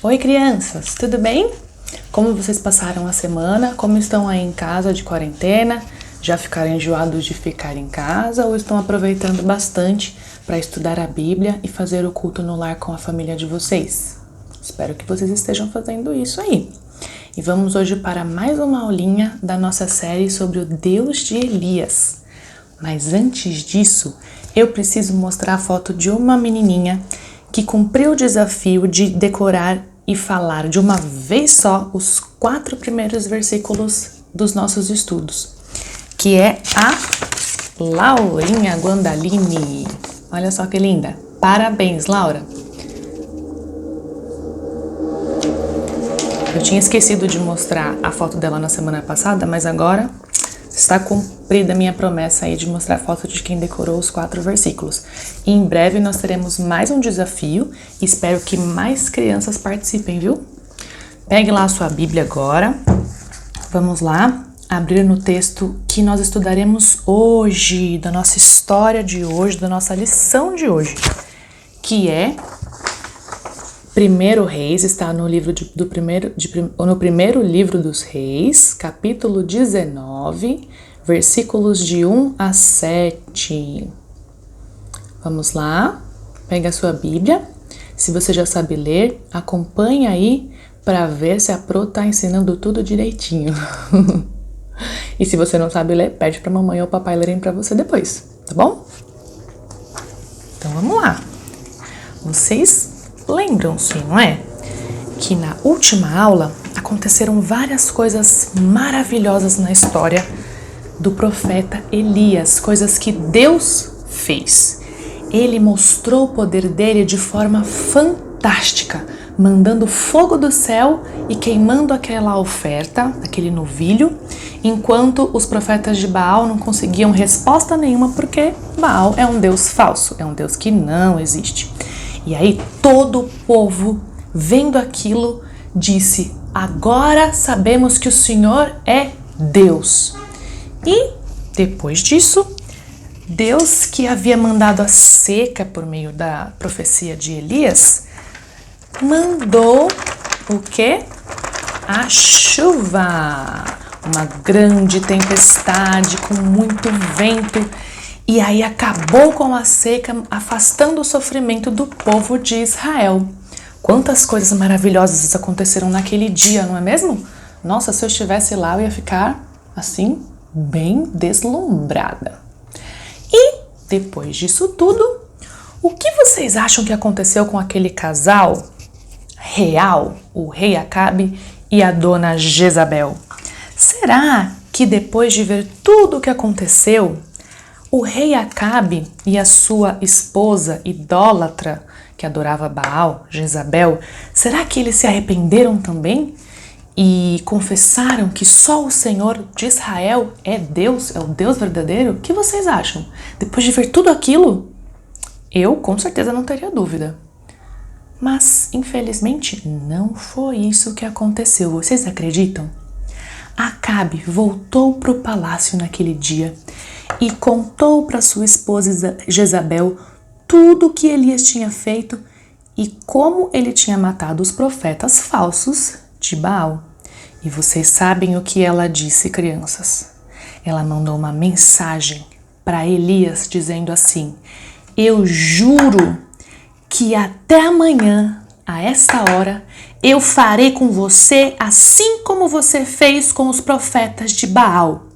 Oi, crianças, tudo bem? Como vocês passaram a semana? Como estão aí em casa de quarentena? Já ficaram enjoados de ficar em casa ou estão aproveitando bastante para estudar a Bíblia e fazer o culto no lar com a família de vocês? Espero que vocês estejam fazendo isso aí. E vamos hoje para mais uma aulinha da nossa série sobre o Deus de Elias. Mas antes disso, eu preciso mostrar a foto de uma menininha que cumpriu o desafio de decorar e falar de uma vez só os 4 primeiros versículos dos nossos estudos, que é a Laurinha Guandaline. Olha só que linda! Parabéns, Laura! Eu tinha esquecido de mostrar a foto dela na semana passada, mas agora está cumprida a minha promessa aí de mostrar a foto de quem decorou os 4 versículos. E em breve nós teremos mais um desafio e espero que mais crianças participem, viu? Pegue lá a sua Bíblia agora. Vamos lá abrir no texto que nós estudaremos hoje, da nossa história de hoje, da nossa lição de hoje, que é 1 Reis, está no livro no primeiro livro dos Reis, capítulo 19, versículos de 1 a 7. Vamos lá, pega a sua Bíblia. Se você já sabe ler, acompanhe aí para ver se a Pro tá ensinando tudo direitinho. E se você não sabe ler, pede para mamãe ou papai lerem para você depois, tá bom? Então vamos lá. Vocês lembram-se, não é? Que na última aula aconteceram várias coisas maravilhosas na história do profeta Elias, coisas que Deus fez. Ele mostrou o poder dele de forma fantástica, mandando fogo do céu e queimando aquela oferta, aquele novilho, enquanto os profetas de Baal não conseguiam resposta nenhuma, porque Baal é um deus falso, é um deus que não existe. E aí todo o povo, vendo aquilo, disse: agora sabemos que o Senhor é Deus. E depois disso, Deus, que havia mandado a seca por meio da profecia de Elias, mandou o quê? A chuva, uma grande tempestade com muito vento. E aí acabou com a seca, afastando o sofrimento do povo de Israel. Quantas coisas maravilhosas aconteceram naquele dia, não é mesmo? Nossa, se eu estivesse lá, eu ia ficar, assim, bem deslumbrada. E, depois disso tudo, o que vocês acham que aconteceu com aquele casal real, o rei Acabe e a dona Jezabel? Será que depois de ver tudo o que aconteceu, o rei Acabe e a sua esposa idólatra, que adorava Baal, Jezabel, será que eles se arrependeram também e confessaram que só o Senhor de Israel é Deus, é o Deus verdadeiro? O que vocês acham? Depois de ver tudo aquilo, eu com certeza não teria dúvida. Mas, infelizmente, não foi isso que aconteceu. Vocês acreditam? Acabe voltou para o palácio naquele dia e contou para sua esposa Jezabel tudo o que Elias tinha feito e como ele tinha matado os profetas falsos de Baal. E vocês sabem o que ela disse, crianças? Ela mandou uma mensagem para Elias dizendo assim: eu juro que até amanhã, a esta hora, eu farei com você assim como você fez com os profetas de Baal.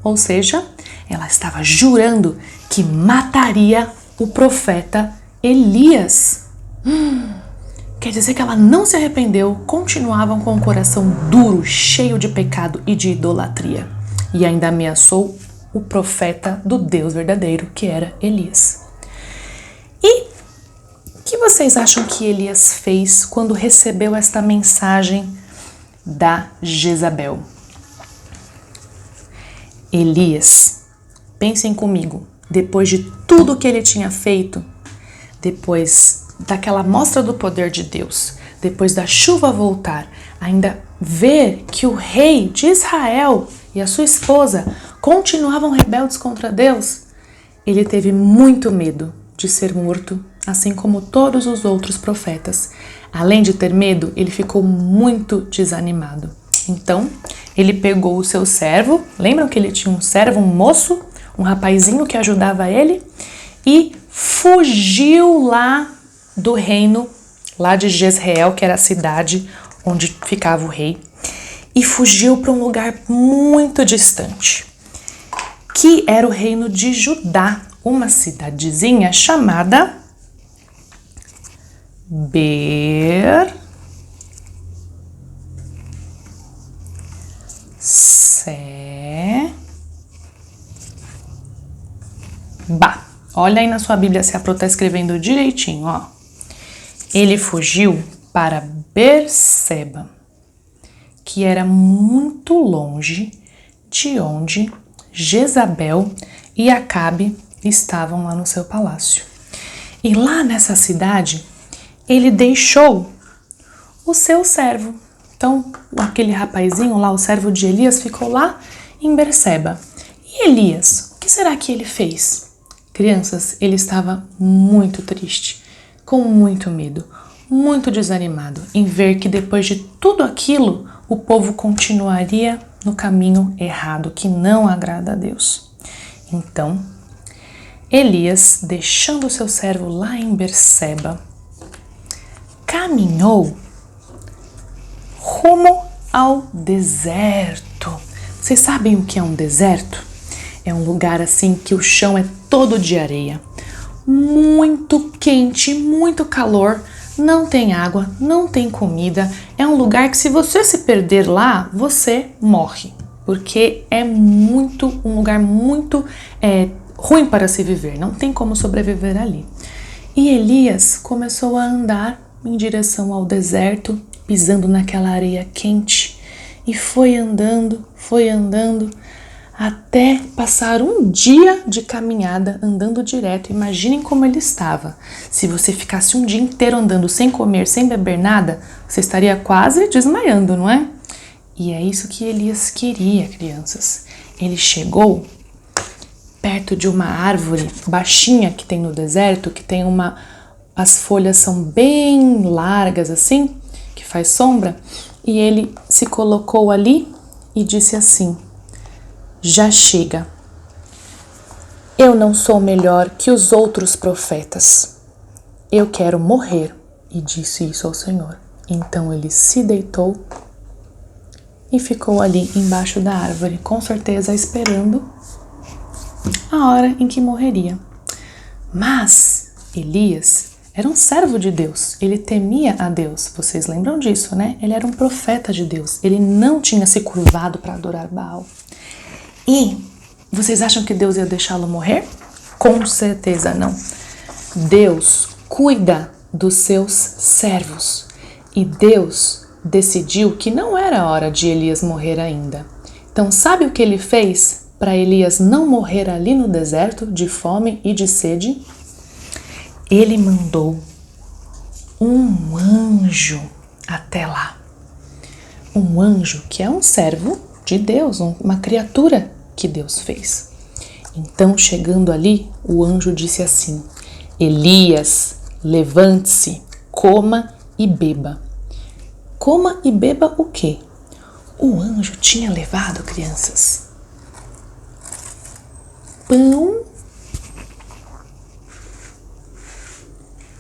Ou seja, ela estava jurando que mataria o profeta Elias. Quer dizer que ela não se arrependeu, continuavam com o coração duro, cheio de pecado e de idolatria. E ainda ameaçou o profeta do Deus verdadeiro, que era Elias. E o que vocês acham que Elias fez quando recebeu esta mensagem da Jezabel? Elias, pensem comigo, depois de tudo que ele tinha feito, depois daquela mostra do poder de Deus, depois da chuva voltar, ainda ver que o rei de Israel e a sua esposa continuavam rebeldes contra Deus, ele teve muito medo de ser morto, assim como todos os outros profetas. Além de ter medo, ele ficou muito desanimado. Então, ele pegou o seu servo, lembram que ele tinha um servo, um moço, um rapazinho que ajudava ele, e fugiu lá do reino, lá de Jezreel, que era a cidade onde ficava o rei, e fugiu para um lugar muito distante, que era o reino de Judá, uma cidadezinha chamada Berseba. Olha aí na sua Bíblia se a Pro está escrevendo direitinho, ó. Ele fugiu para Berseba, que era muito longe de onde Jezabel e Acabe estavam lá no seu palácio. E lá nessa cidade, ele deixou o seu servo. Então, aquele rapazinho lá, o servo de Elias, ficou lá em Berseba. E Elias, o que será que ele fez? Crianças, ele estava muito triste, com muito medo, muito desanimado em ver que depois de tudo aquilo, o povo continuaria no caminho errado, que não agrada a Deus. Então, Elias, deixando seu servo lá em Berseba, caminhou rumo ao deserto. Vocês sabem o que é um deserto? É um lugar assim que o chão é todo de areia, muito quente, muito calor, não tem água, não tem comida. É um lugar que se você se perder lá, você morre, porque é um lugar muito ruim para se viver, não tem como sobreviver ali. E Elias começou a andar em direção ao deserto, pisando naquela areia quente, e foi andando, até passar um dia de caminhada, andando direto. Imaginem como ele estava. Se você ficasse um dia inteiro andando sem comer, sem beber nada, você estaria quase desmaiando, não é? E é isso que Elias queria, crianças. Ele chegou perto de uma árvore baixinha que tem no deserto, que tem as folhas são bem largas assim, que faz sombra, e ele se colocou ali e disse assim: já chega. Eu não sou melhor que os outros profetas. Eu quero morrer. E disse isso ao Senhor. Então ele se deitou e ficou ali embaixo da árvore, com certeza esperando a hora em que morreria. Mas Elias era um servo de Deus, ele temia a Deus, vocês lembram disso, né? Ele era um profeta de Deus, ele não tinha se curvado para adorar Baal. E vocês acham que Deus ia deixá-lo morrer? Com certeza não. Deus cuida dos seus servos e Deus decidiu que não era hora de Elias morrer ainda. Então sabe o que ele fez para Elias não morrer ali no deserto de fome e de sede? Ele mandou um anjo até lá. Um anjo que é um servo de Deus, uma criatura que Deus fez. Então, chegando ali, o anjo disse assim: Elias, levante-se, coma e beba. Coma e beba o quê? O anjo tinha levado, crianças, pão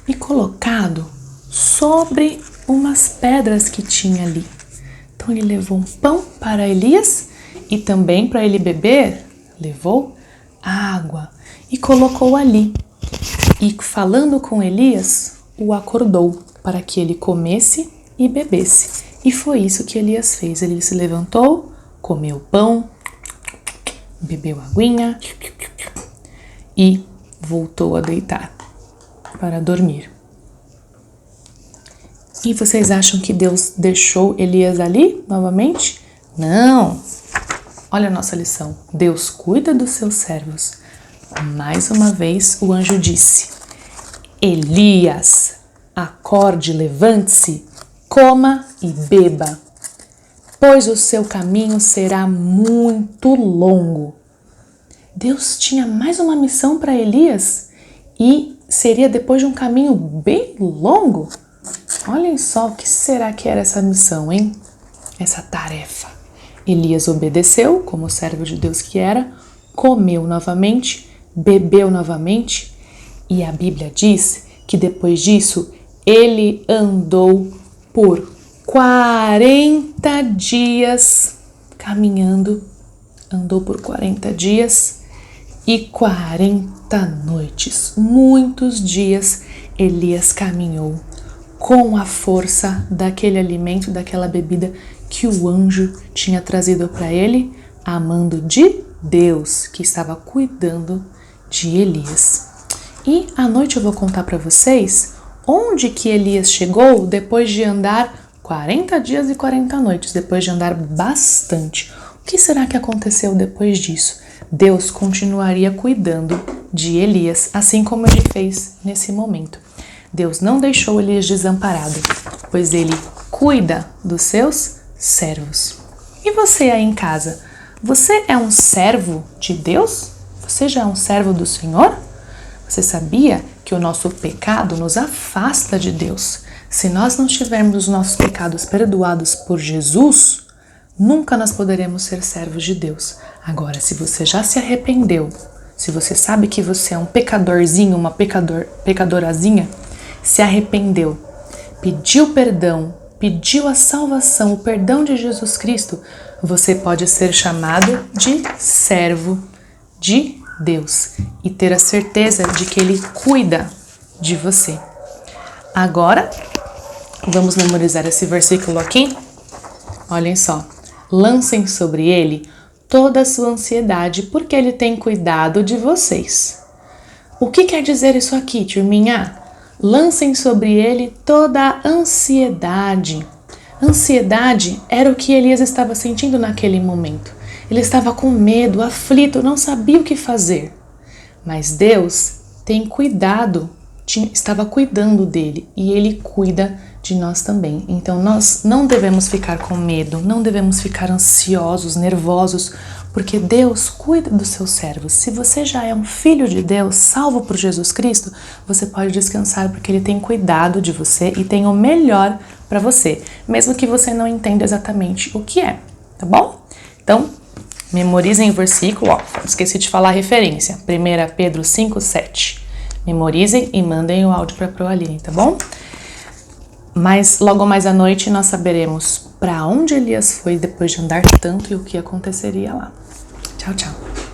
e colocado sobre umas pedras que tinha ali. Então ele levou um pão para Elias e também para ele beber, levou água e colocou ali. E falando com Elias, o acordou para que ele comesse e bebesse. E foi isso que Elias fez. Ele se levantou, comeu pão, bebeu aguinha e voltou a deitar para dormir. E vocês acham que Deus deixou Elias ali novamente? Não! Olha a nossa lição. Deus cuida dos seus servos. Mais uma vez o anjo disse: Elias, acorde, levante-se, coma e beba, pois o seu caminho será muito longo. Deus tinha mais uma missão para Elias e seria depois de um caminho bem longo. Olhem só, o que será que era essa missão, hein? Essa tarefa. Elias obedeceu, como servo de Deus que era, comeu novamente, bebeu novamente, e a Bíblia diz que depois disso ele andou por 40 dias caminhando, andou por 40 dias e 40 noites. Muitos dias Elias caminhou com a força daquele alimento, daquela bebida que o anjo tinha trazido para ele, a mando de Deus, que estava cuidando de Elias. E à noite eu vou contar para vocês onde que Elias chegou depois de andar 40 dias e 40 noites, depois de andar bastante. O que será que aconteceu depois disso? Deus continuaria cuidando de Elias, assim como ele fez nesse momento. Deus não deixou Elias desamparado, pois ele cuida dos seus servos. E você aí em casa, você é um servo de Deus? Você já é um servo do Senhor? Você sabia que o nosso pecado nos afasta de Deus? Se nós não tivermos os nossos pecados perdoados por Jesus, nunca nós poderemos ser servos de Deus. Agora, se você já se arrependeu, se você sabe que você é um pecadorzinho, uma pecadorazinha, se arrependeu, pediu perdão, pediu a salvação, o perdão de Jesus Cristo, você pode ser chamado de servo de Deus e ter a certeza de que Ele cuida de você. Agora, vamos memorizar esse versículo aqui? Olhem só. Lancem sobre Ele toda a sua ansiedade, porque Ele tem cuidado de vocês. O que quer dizer isso aqui, turminha? Lancem sobre Ele toda a ansiedade. Ansiedade era o que Elias estava sentindo naquele momento. Ele estava com medo, aflito, não sabia o que fazer. Mas Deus tem cuidado, estava cuidando dele e Ele cuida de nós também. Então nós não devemos ficar com medo, não devemos ficar ansiosos, nervosos, porque Deus cuida dos seus servos. Se você já é um filho de Deus, salvo por Jesus Cristo, você pode descansar porque Ele tem cuidado de você e tem o melhor para você, mesmo que você não entenda exatamente o que é, tá bom? Então, memorizem o versículo, esqueci de falar a referência, 1 Pedro 5:7. Memorizem e mandem o áudio para a Proaline, tá bom? Mas logo mais à noite nós saberemos para onde Elias foi depois de andar tanto e o que aconteceria lá. Tchau, tchau.